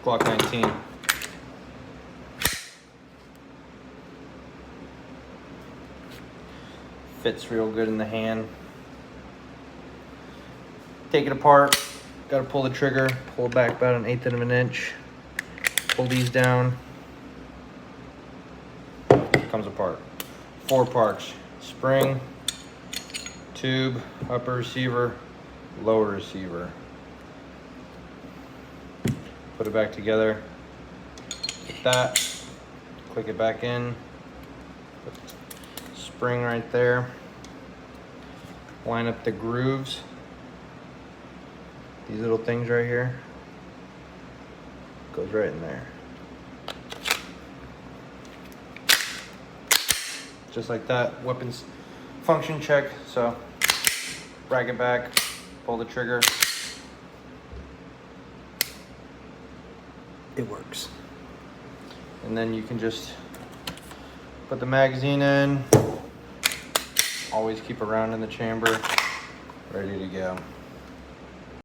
Glock 19. Fits real good in the hand. Take it apart. Got to pull the trigger. Pull it back about 1/8 of an inch. Pull these down. Comes apart. 4 parts: spring, tube, upper receiver, lower receiver. Put it back together. Get that. Click it back in. Put the spring right there. Line up the grooves. These little things right here. Goes right in there. Just like that. Weapons function check. So rack it back, pull the trigger. It works. And then you can just put the magazine in. Always keep a round in the chamber, ready to go.